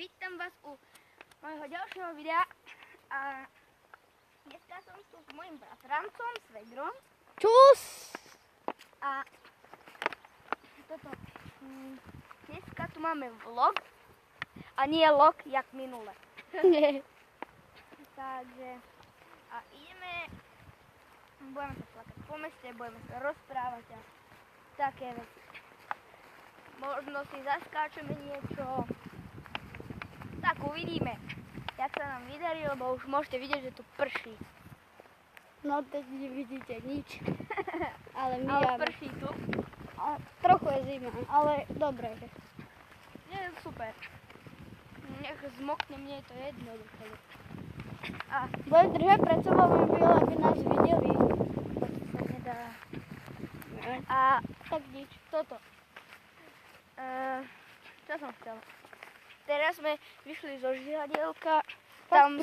vítam vás u môjho ďalšieho videa. A dneska som tu s mojim bratrancom, Svedrom. Čus! A toto, dneska tu máme vlog a nie log, jak minule. Takže, a budeme sa plakať po meste, budeme sa rozprávať a také veci. Možno si zaskáčeme niečo. Tak uvidíme, jak sa nám vydarí, lebo už môžete vidieť, že tu prší. No teď nevidíte nič. Ale my Ale prší tu. Trochu je zima, ale dobre. Je super. Nech zmokne, mne je to jednoduché. A Budem držať pred sebou mobil, aby nás videli. to sa nedá. A Tak nič. toto. Čo som chcela? Teraz sme vyšli zo žihadielka. Tam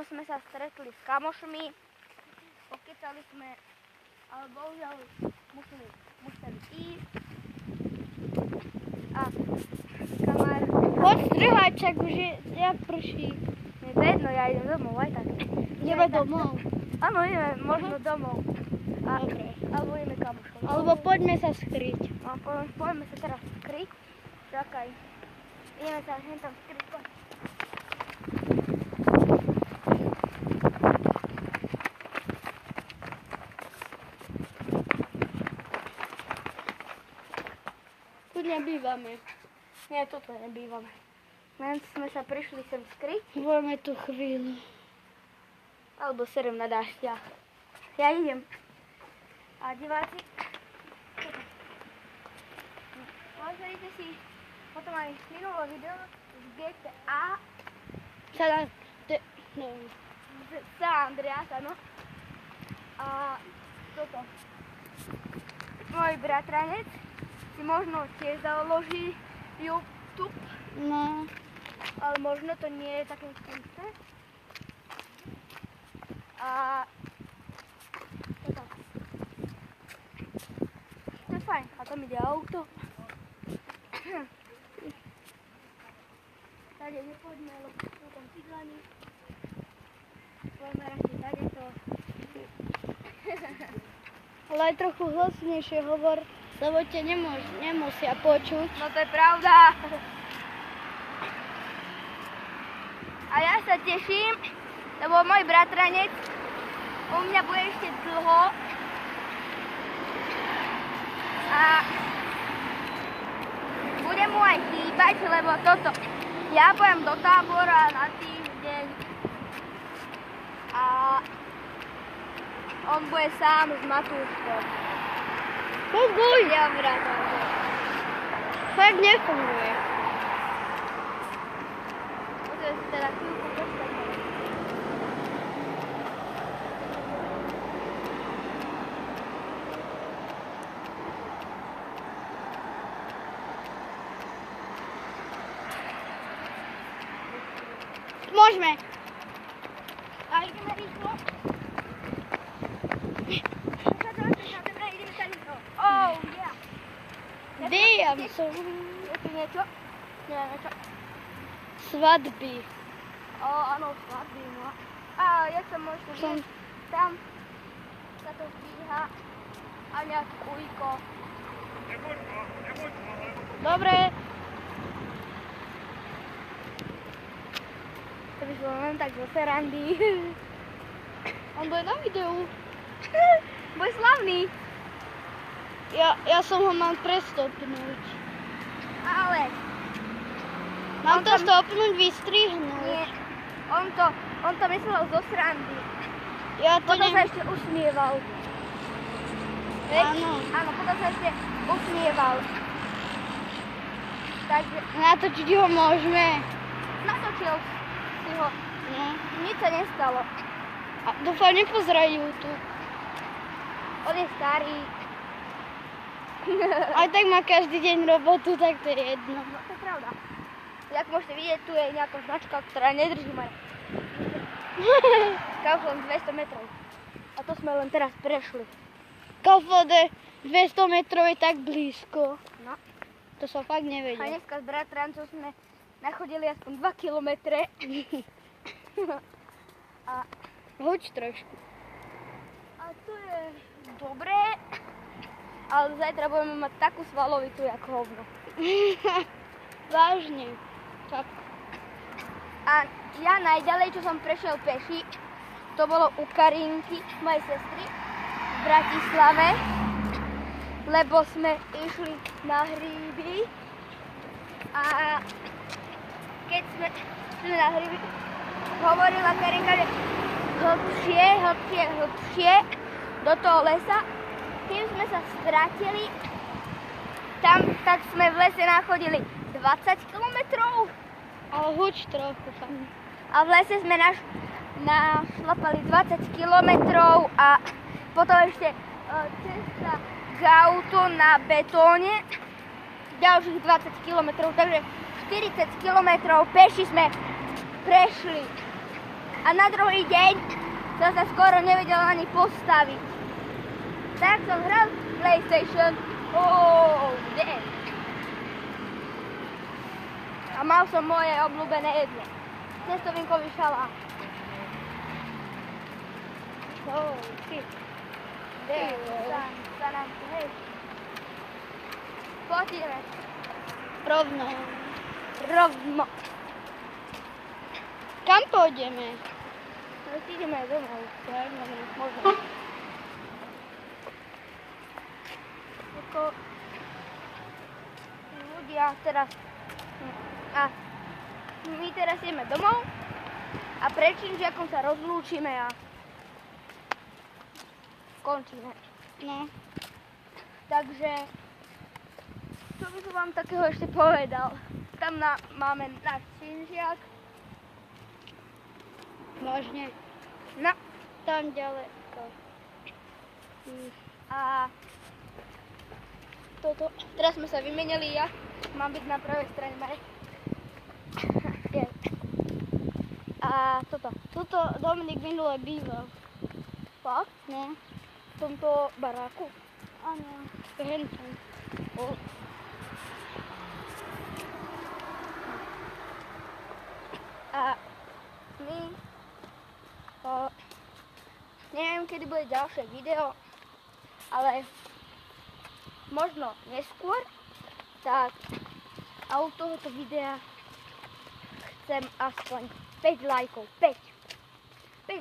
sme sa stretli s kamošmi. Pokecali sme, ale bohužiaľ museli ísť. A kamár... Poď strihať, čak už je, jak prší. Je to jedno, ja idem domov, aj tak. Ideme domov. Áno, ideme možno domov. Dobre. Alebo ideme kamošom. Alebo poďme sa skryť. No, poďme sa teraz skryť. Čakaj. Ideme sa hen tam skryť. Poď. Tu nebývame. Nie, toto nebývame. Len sme sa prišli sem skryť. Budeme tu chvíľu. Alebo serem na dážďach. Ja idem. A diváci, pozrite si potom aj minulé video z GTA z San Andreas, áno. A toto. Môj bratranec si možno tiež založí YouTube, No. ale možno to nie je také isté. A toto. To je fajn. A tam ide auto. Tady nepoďme, lebo sú tam cigani. Poďme radšej tady to. Ale aj trochu hlasnejšie hovor, lebo ťa nemusia počuť. No to je pravda. A ja sa teším, lebo môj bratranec u mňa bude ešte dlho. A budem mu aj chýbať, lebo toto. Ja pôjdem do tábora na týždeň. A on bude sám s Matúškou. Funguj! Ja bratranec. Tak nefunguje. Musím si teda chvíľku počkať. Môžeme. A ideme rýchlo. Ideme sa rýchlo. Oh, yeah. Damn, som Je tu niečo? Neviem čo. svadby. Áno, svadby, no. A jak sa môžete vidieť, tam sa to zbíha a nejaký ujko. Dobre. To vyšlo len tak zo serandy. On bude na videu. Bude slavný. Ja som ho mal prestopnúť. Ale Mám On to tam- stopnúť, vystrihnúť. nie. On to myslel zo srandy. Ja to Potom sa ešte usmieval. Vieš? Áno. Áno, potom sa ešte usmieval. Takže Natočiť ho môžeme. natočil si ho. No. Nič sa nestalo. A dúfam, nepozerajú YouTube. On je starý. Aj tak má každý deň robotu, tak to je jedno. No to je pravda. Jak môžete vidieť, tu je nejaká značka, ktorá nedrží ma. Kaufland 200 metrov. A to sme len teraz prešli. Kaufland 200 metrov je tak blízko. No. To som fakt A nevedel. dneska s bratrancom sme nachodili aspoň 2 kilometre. A Hoď trošku. to je dobré, ale zajtra budeme mať takú svalovitu, ako hovno. Vážne. Tak. A ja najďalej, čo som prešiel peši, to bolo u Karinky, mojej sestry, v Bratislave, lebo sme išli na hríby a keď sme šli na hríby, hovorila Karinka, že hlbšie do toho lesa. Kým sme sa stratili, tak sme v lese nachodili 20 kilometrov. Ale hoď trochu. Tak. A v lese sme našlapali 20 kilometrov a potom ešte cesta k autu na betóne ďalších 20 kilometrov, takže 40 kilometrov peši sme prešli. A na druhý deň som sa skoro nevedel ani postaviť. Tak som hral PlayStation. A mal som moje obľúbené jedlo. Cestovinkový šalát. Sa nám tu, hej. Poďme. Rovno. Kam pôjdeme? No, ideme domov. Možno. Ako ľudia teraz... A my teraz ideme domov a pred činžiakom sa rozlúčime a končíme. No. Takže, čo by som vám takého ešte povedal? Tam máme náš činžiak. Vážne. No. Tam ďaleko. A toto, teraz sme sa vymenili, ja mám byť na pravej strane, Marek. A Tuto Dominik minule býval. Fakt? No. V tomto baráku. Áno. Hentom. A my... neviem, kedy bude ďalšie video, ale možno neskôr, tak a u tohoto videa chcem aspoň 5 lajkov. 5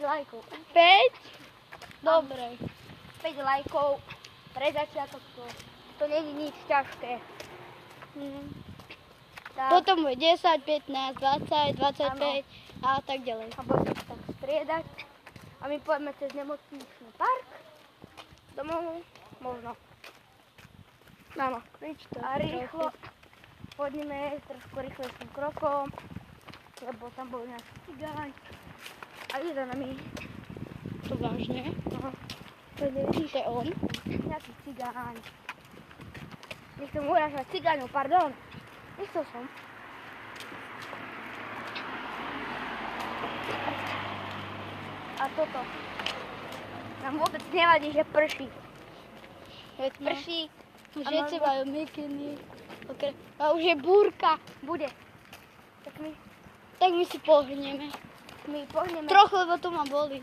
lajkov. 5? Dobre. 5 lajkov pre začiatok, to nie je nič ťažké. Tak, Potom bude 10, 15, 20, 25 a tak ďalej. a budeme sa tak striedať. A my pôjdeme cez nemocničný park domov, možno. Áno. A rýchlo pôjdeme trošku rýchlejším krokom, lebo tam bol nejaký cigáň a ide za nami. To vážne? No, To je on? nejaký cigáň. Nechcem urážať cigáňov, pardon. Nechcel som. A toto. Nám vôbec nevadí, že prší. Veď no. Prší. Všetci majú mikiny. A už je búrka. Bude. Tak my si pohneme. my pohneme. Trochu, lebo to ma boli.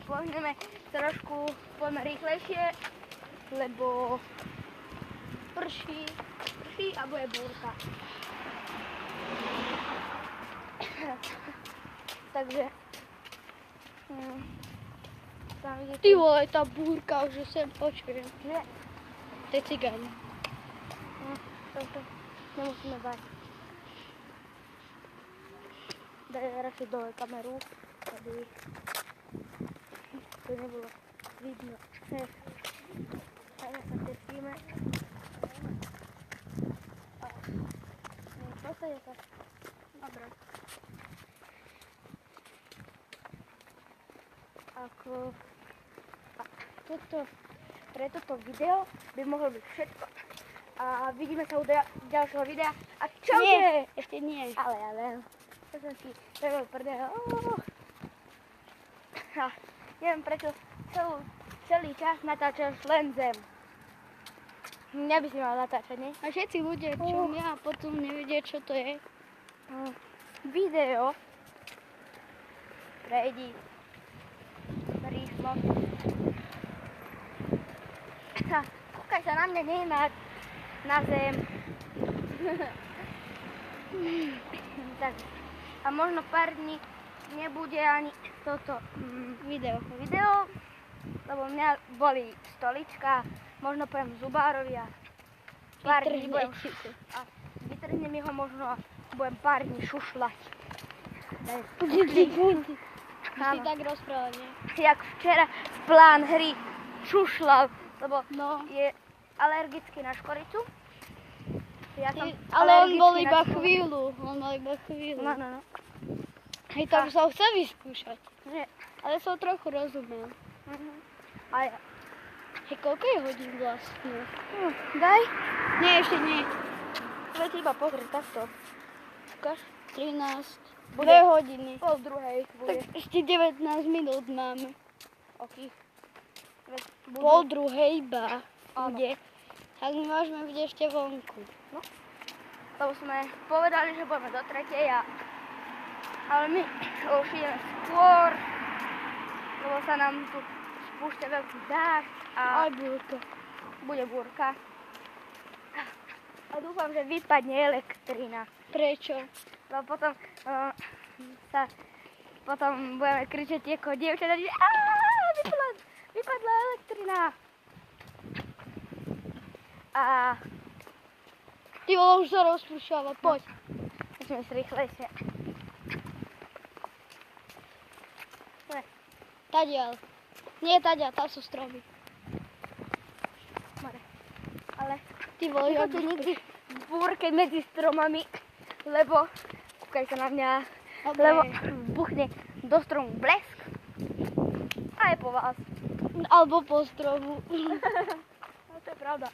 Pohneme trošku, poďme rýchlejšie, lebo prší a bude búrka. Takže tam vidíte, Ty vole, tá búrka už sem počujem. že To je cigáň. toto nemusíme bať. Daj radšej dole kameru, aby to nebolo vidno. Tak sa tešíme. Postaje sa. Dobre. Pre toto video by mohlo byť všetko. A vidíme sa u ďalšieho videa. A čaute! Nie, ešte nie. Ale ja viem. To som si prevel prdel. Neviem prečo celý čas natáčaš len zem. Mňa by si mal natáčať, nie? A všetci ľudia, čo mňa potom nevedia, čo to je. Video. Prejdi. Rýchlo. Kúkaj sa na mňa, nie na zem. Tak. A možno pár dní nebude ani toto video, lebo mňa boli stolička, možno poviem zubárovi a pár dní budem a vytrhne mi ho možno a budem pár dní šušľať. Ty tak rozprával, nie? Jak včera plán hry šušľal, lebo je alergický na škoricu. Ja som ale on bol alergický iba na chvíľu. No. Hej, tam som chcel vyskúšať. Nie. Ale som trochu rozumel. A ja. Hej, koľko je hodín vlastne? Daj. Nie, ešte nie. Veď iba pozri, takto. Ukáž. 13. Bude 2 hodiny. Pol druhej bude. Tak ešte 19 minút máme. Okej. Pol druhej iba. Áno. Bude. Tak my môžeme byť ešte vonku. Lebo sme povedali, že budeme do 3. Ale my už ideme skôr, lebo sa nám tu spúšťa veľký dážď a Aj búrka. bude búrka. A dúfam, že vypadne elektrina. Prečo? Lebo potom budeme kričať ako dievčatá, že vypadla elektrina. A Ty vole, už sa rozpršala, poď. musíme si rýchlejšie. Tadiaľ. Nie tadiaľ, tam sú stromy. Ale Ty vole, ja nechoďte nikdy v búrke medzi stromami, lebo kúkaj sa na mňa, lebo buchne do stromu blesk a je po vás. Alebo po stromu. No to je pravda.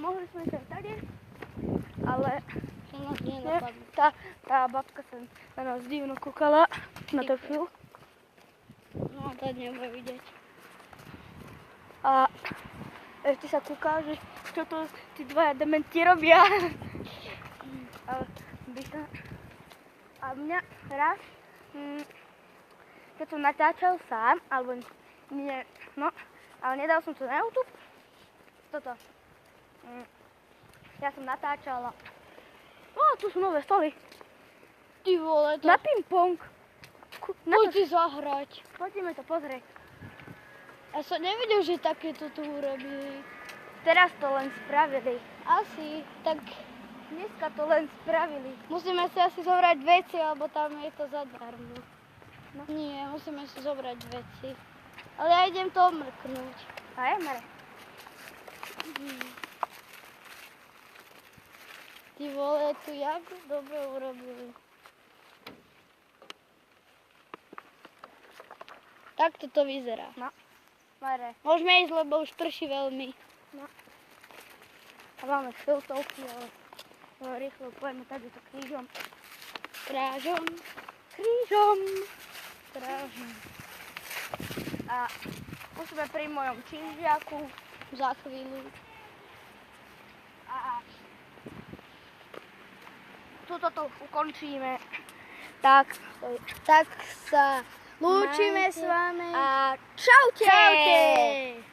Mohli sme sa tady, ale To nás nenapadlo. tá babka sa na nás divno kúkala na to chvíľu. No, to nebude vidieť. A ešte sa kúka, že čo to tí dvaja dementi robia. A mňa raz, keď som natáčal sám, alebo nie, no, ale nedal som to na YouTube. Toto. Ja som natáčala. Tu sú nové stoly. Ty vole, to... Na ping-pong. Poď si zahrať. Poďme to pozrieť. Ja som nevedel, že takéto tu urobili. Teraz to len spravili. Asi, tak Dneska to len spravili. musíme si asi zobrať veci, alebo tam je to zadarmo. No. Nie, musíme si zobrať veci. Ale ja idem to omrknúť. A je, Mare? Ty vole, tu jak dobre urobili. Takto to vyzerá. Mare. Môžeme ísť, lebo už prší veľmi. A máme filtovky, ale rýchlo pojeme tady to krížom. Krážom. Krížom. A musíme pri mojom činžiaku. Za chvíľu. A tuto to ukončíme. Tak Tak sa lúčime majte s vami. a čaute! Čaute!